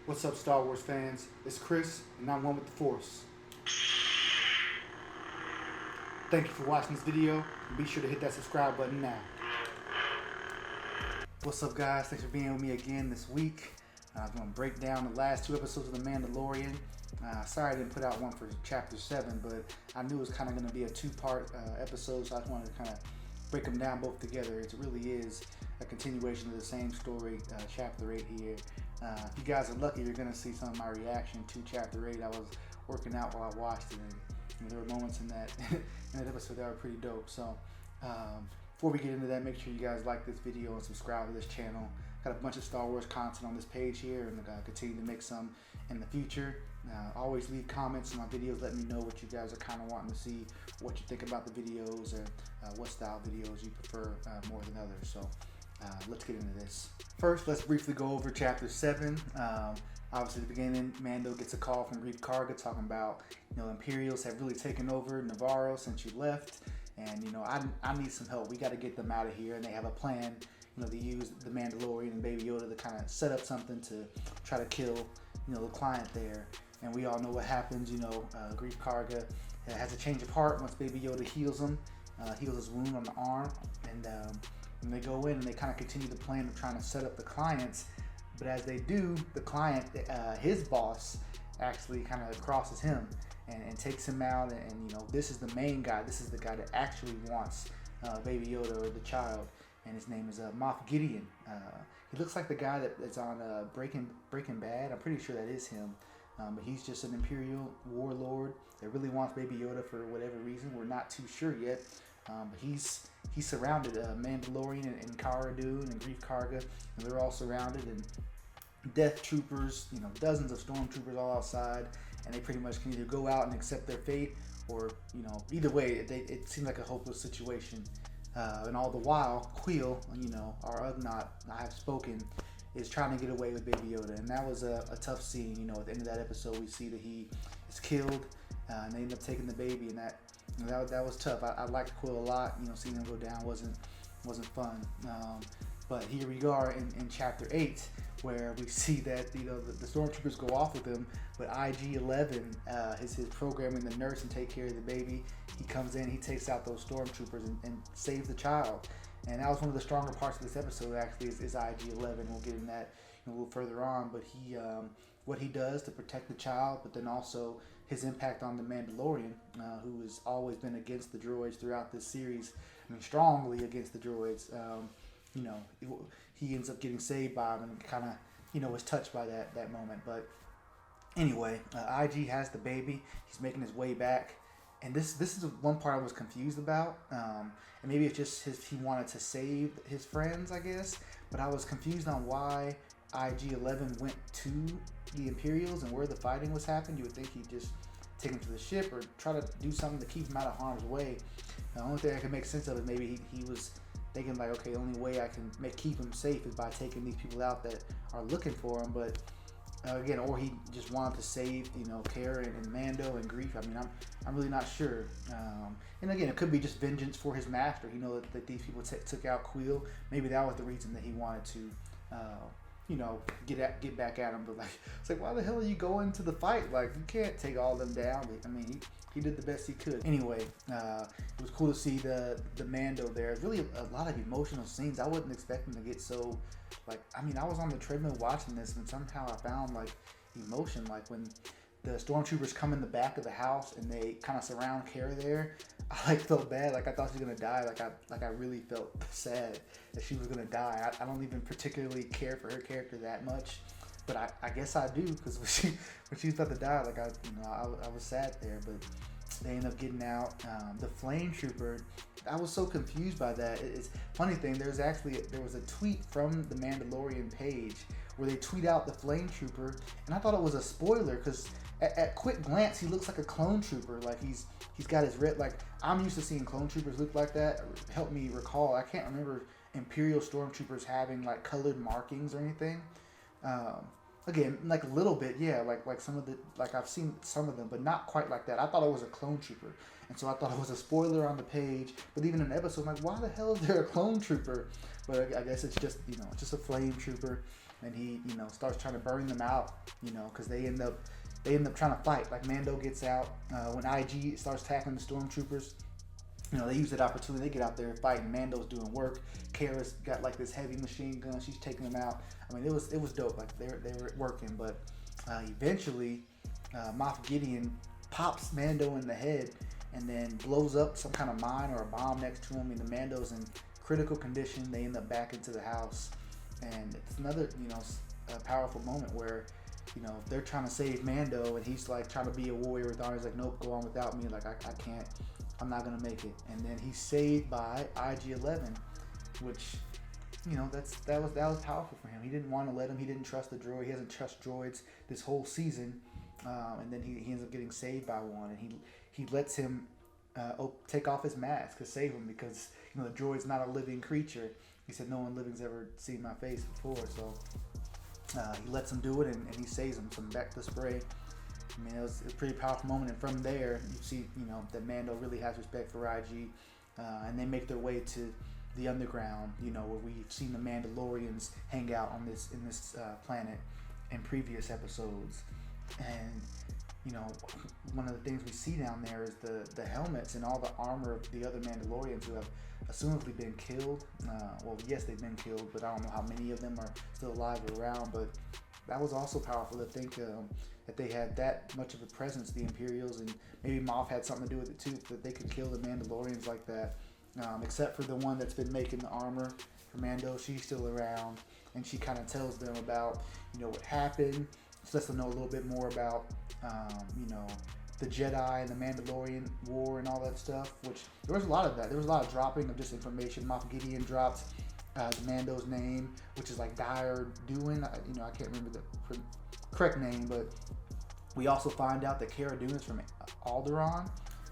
What's up, Star Wars fans? It's Chris, and I'm one with the Force. Thank you for watching this video, and be sure to hit that subscribe button now. What's up, guys? Thanks for being with me again this week. I'm going to break down the last two episodes of The Mandalorian. Sorry I didn't put out one for Chapter 7, but I knew it was kind of going to be a two-part episode, so I just wanted to kind of break them down both together. It really is a continuation of the same story, Chapter 8 here. If you guys are lucky, you're going to see some of my reaction to Chapter 8. I was working out while I watched it, and there were moments in that episode that were pretty dope. So before we get into that, make sure you guys like this video and subscribe to this channel. Got a bunch of Star Wars content on this page here, and continue to make some in the future. Always leave comments on my videos, let me know what you guys are kind of wanting to see, what you think about the videos, or what style videos you prefer more than others. So let's get into this. First, let's briefly go over Chapter 7. Obviously, at the beginning, Mando gets a call from Greef Karga talking about, Imperials have really taken over Navarro since you left, and I need some help. We got to get them out of here, and they have a plan. They use the Mandalorian and Baby Yoda to kind of set up something to try to kill, the client there. And we all know what happens. Greef Karga has a change of heart once Baby Yoda heals him, heals his wound on the arm, and they go in and they kind of continue the plan of trying to set up the clients. But as they do, the client, his boss, actually kind of crosses him and takes him out. And this is the main guy. This is the guy that actually wants Baby Yoda, or the child. And his name is Moff Gideon. He looks like the guy that's on Breaking Bad. I'm pretty sure that is him. But he's just an Imperial warlord that really wants Baby Yoda for whatever reason. We're not too sure yet. But he's surrounded. Mandalorian and Cara Dune and Greef Karga, and they're all surrounded. And Death Troopers, dozens of stormtroopers all outside, and they pretty much can either go out and accept their fate, or either way, it seemed like a hopeless situation. And all the while, Quill, our Ugnaught, I have spoken, is trying to get away with Baby Yoda. And that was a tough scene. At the end of that episode, we see that he is killed, and they end up taking the baby, and that was tough. I liked Quill a lot. Seeing him go down wasn't fun. But here we are in Chapter 8, where we see that the stormtroopers go off with him, but IG-11 is his programming the nurse and take care of the baby. He comes in, he takes out those stormtroopers and saves the child. And that was one of the stronger parts of this episode, actually, is IG-11. We'll get in that a little further on. But what he does to protect the child, but then also his impact on the Mandalorian, who has always been against the droids throughout this series. Strongly against the droids. He ends up getting saved by him and kind of, was touched by that moment. But anyway, IG has the baby. He's making his way back. And this is one part I was confused about. And maybe it's just he wanted to save his friends, I guess. But I was confused on why IG-11 went to the Imperials and where the fighting was happening. You would think he'd just take him to the ship or try to do something to keep him out of harm's way. The only thing I could make sense of is maybe he was thinking like, okay, the only way I can keep him safe is by taking these people out that are looking for him. But again, or he just wanted to save, Cara and Mando and Greef. I'm really not sure. And again, it could be just vengeance for his master. That these people took out Quill. Maybe that was the reason that he wanted to, get back at him. But it's like, why the hell are you going to the fight? Like, you can't take all of them down. He did the best he could. Anyway, it was cool to see the Mando there. Really a lot of emotional scenes. I wasn't expecting to get so, I was on the treadmill watching this, and somehow I found emotion, when the stormtroopers come in the back of the house and they kind of surround Cara there. I felt bad. I thought she was gonna die. I really felt sad that she was gonna die. I don't even particularly care for her character that much, but I guess I do, because when she was about to die, I was sad there. But they end up getting out. The flame trooper, I was so confused by that. It's funny thing. There was a tweet from the Mandalorian page where they tweet out the flame trooper, and I thought it was a spoiler, because at quick glance he looks like a clone trooper. He's got his red. I'm used to seeing clone troopers look like that. Help me recall. I can't remember Imperial stormtroopers having colored markings or anything. Again, a little bit, yeah, like some of the, I've seen some of them, but not quite like that. I thought it was a clone trooper, and so I thought it was a spoiler on the page. But even in the episode, I'm like, why the hell is there a clone trooper? But I guess it's just, just a flame trooper. and he, starts trying to burn them out, because they end up trying to fight. Like Mando gets out when IG starts tackling the stormtroopers. They use that opportunity. They get out there fighting. Mando's doing work. Kara's got like this heavy machine gun. She's taking them out. I mean, it was dope. Like they were working, but eventually, Moff Gideon pops Mando in the head and then blows up some kind of mine or a bomb next to him. And the Mando's in critical condition. They end up back into the house, and it's another a powerful moment where they're trying to save Mando and he's like trying to be a warrior with honor. He's like, nope, go on without me. Like I can't. I'm not gonna make it. And then he's saved by IG-11, which that was powerful for him. He didn't want to let him. He didn't trust the droid. He hasn't trusted droids this whole season. And then he ends up getting saved by one, and he lets him take off his mask to save him because the droid's not a living creature. He said no one living's ever seen my face before, so he lets him do it, and he saves him. Some back to spray. I mean, it was a pretty powerful moment, and from there, you see, that Mando really has respect for IG, and they make their way to the underground, where we've seen the Mandalorians hang out in this planet in previous episodes, and one of the things we see down there is the helmets and all the armor of the other Mandalorians who have assumably been killed. Well, yes, they've been killed, but I don't know how many of them are still alive or around. But that was also powerful to think that they had that much of a presence, the Imperials, and maybe Moff had something to do with it too, that they could kill the Mandalorians like that. Except for the one that's been making the armor for Mando, she's still around, and she kind of tells them about what happened. So lets them know a little bit more about the Jedi and the Mandalorian War and all that stuff. Which there was a lot of that. There was a lot of dropping of just information. Moff Gideon dropped Mando's name, which is like Dire Dune. I can't remember the correct name, but we also find out that Cara Dune is from Alderaan,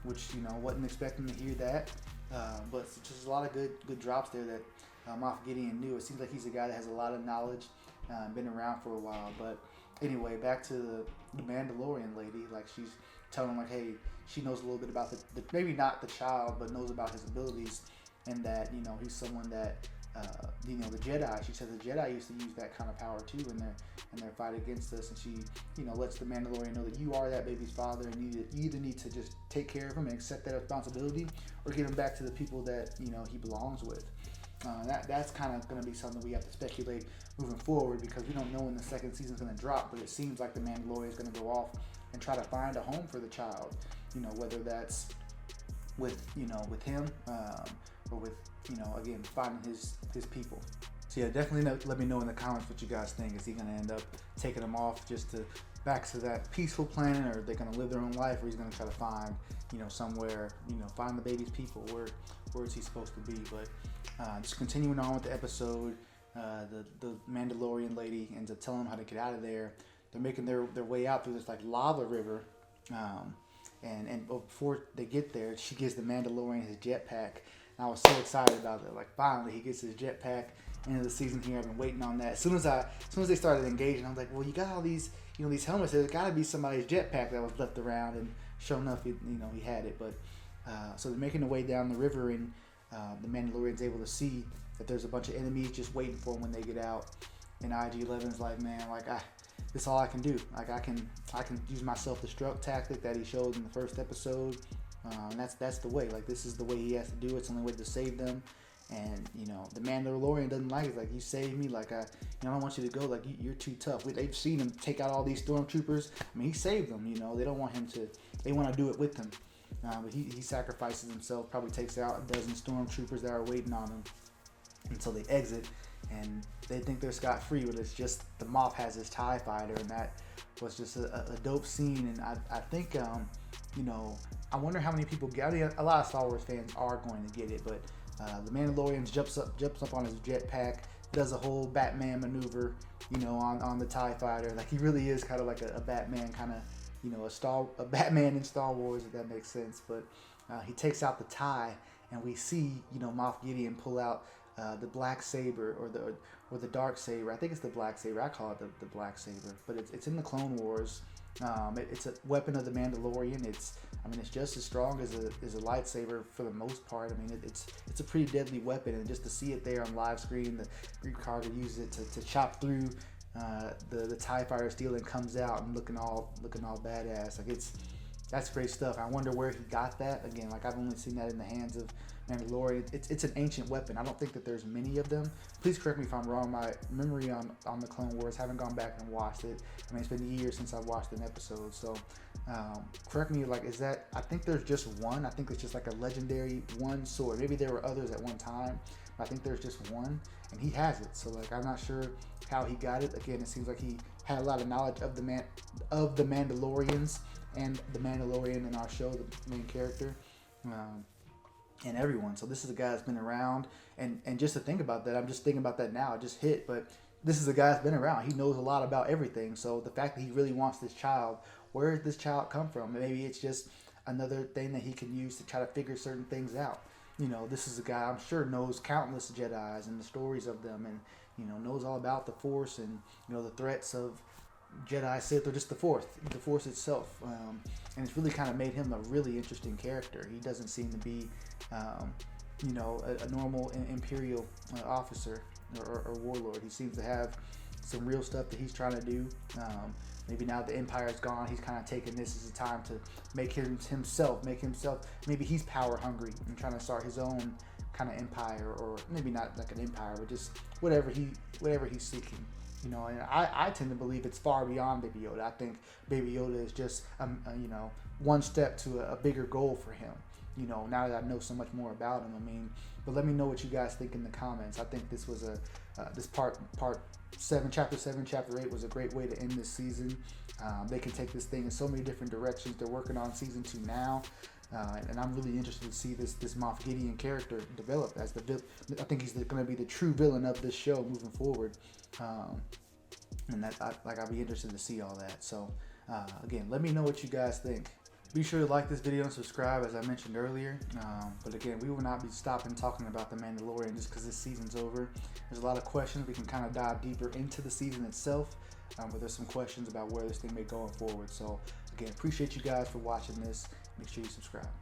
which wasn't expecting to hear that. But it's just a lot of good drops there that Moff Gideon knew. It seems like he's a guy that has a lot of knowledge, been around for a while. But anyway, back to the Mandalorian lady. Like she's telling him like, hey, she knows a little bit about the maybe not the child, but knows about his abilities, and that he's someone that the Jedi. She says the Jedi used to use that kind of power too in their fight against us, and she lets the Mandalorian know that you are that baby's father, and you either need to just take care of him and accept that responsibility, or give him back to the people that he belongs with. That's kind of going to be something we have to speculate moving forward, because we don't know when the second season's going to drop, but it seems like the Mandalorian is going to go off and try to find a home for the child, whether that's with him or with again finding his people. So yeah, definitely let me know in the comments what you guys think. Is he going to end up taking them off just to back to that peaceful planet, or are they going to live their own life, or he's going to try to find somewhere, find the baby's people? Where is he supposed to be? But just continuing on with the episode, the Mandalorian lady ends up telling them how to get out of there. They're making their way out through this like lava river, and before they get there, she gives the Mandalorian his jetpack. And I was so excited about it. Like finally, he gets his jetpack. End of the season here, I've been waiting on that. As soon as they started engaging, I was like, well, you got all these these helmets. There's got to be somebody's jetpack that was left around, and sure enough, he had it. But so they're making their way down the river, and the Mandalorian's able to see that there's a bunch of enemies just waiting for them when they get out. And IG-11's like, man, like this is all I can do. Like I can use my self-destruct tactic that he showed in the first episode. And that's the way. Like this is the way he has to do it. It's the only way to save them. And the Mandalorian doesn't like it. It's like, you saved me. Like I don't want you to go. Like you're too tough. They've seen him take out all these stormtroopers. I mean, he saved them. They don't want him to. They want to do it with him. But he sacrifices himself. Probably takes out a dozen stormtroopers that are waiting on him until they exit. And they think they're scot-free, but it's just the Moff has his TIE fighter, and that was just a dope scene. And I think I wonder how many people get it. A lot of Star Wars fans are going to get it, but the Mandalorian jumps up on his jetpack, does a whole Batman maneuver, on the TIE fighter. Like he really is kind of like a Batman kind of, a Batman in Star Wars, if that makes sense. But he takes out the TIE, and we see Moff Gideon pull out the black saber or or the dark saber. I think it's the black saber. I call it the black saber, but it's in the Clone Wars. It's a weapon of the Mandalorian. It's just as strong as a lightsaber for the most part. It's a pretty deadly weapon, and just to see it there on live screen, the Greek Karga uses it to chop through the TIE fighter steel and comes out and looking all badass. That's great stuff. I wonder where he got that. Again, I've only seen that in the hands of Mandalorian. It's an ancient weapon. I don't think that there's many of them. Please correct me if I'm wrong. My memory on the Clone Wars, haven't gone back and watched it. It's been years since I watched an episode. So correct me. Is that? I think there's just one. I think it's just a legendary one sword. Maybe there were others at one time, but I think there's just one, and he has it. So I'm not sure how he got it. Again, it seems like he had a lot of knowledge of the Mandalorians and the Mandalorian in our show, the main character. And everyone. So this is a guy that's been around, and just to think about that, I'm just thinking about that now. It just hit, but this is a guy that's been around. He knows a lot about everything. So the fact that he really wants this child, where did this child come from? Maybe it's just another thing that he can use to try to figure certain things out. This is a guy I'm sure knows countless Jedis and the stories of them, and knows all about the Force and the threats of Jedi, Sith, or just the Force itself, and it's really kind of made him a really interesting character. He doesn't seem to be, a normal Imperial officer or warlord. He seems to have some real stuff that he's trying to do. Maybe now the Empire's gone, he's kind of taking this as a time to make himself. Maybe he's power hungry and trying to start his own kind of empire, or maybe not like an empire, but just whatever he's seeking. And I tend to believe it's far beyond Baby Yoda. I think Baby Yoda is just, one step to a bigger goal for him. Now that I know so much more about him, but let me know what you guys think in the comments. I think this was this part 7, chapter 7, chapter 8 was a great way to end this season. They can take this thing in so many different directions. They're working on season 2 now. And I'm really interested to see this Moff Gideon character develop as I think he's going to be the true villain of this show moving forward. And I'll be interested to see all that. So again, let me know what you guys think. Be sure to like this video and subscribe, as I mentioned earlier. But again, we will not be stopping talking about The Mandalorian just because this season's over. There's a lot of questions. We can kind of dive deeper into the season itself. But there's some questions about where this thing may go forward. So again, appreciate you guys for watching this. Make sure you subscribe.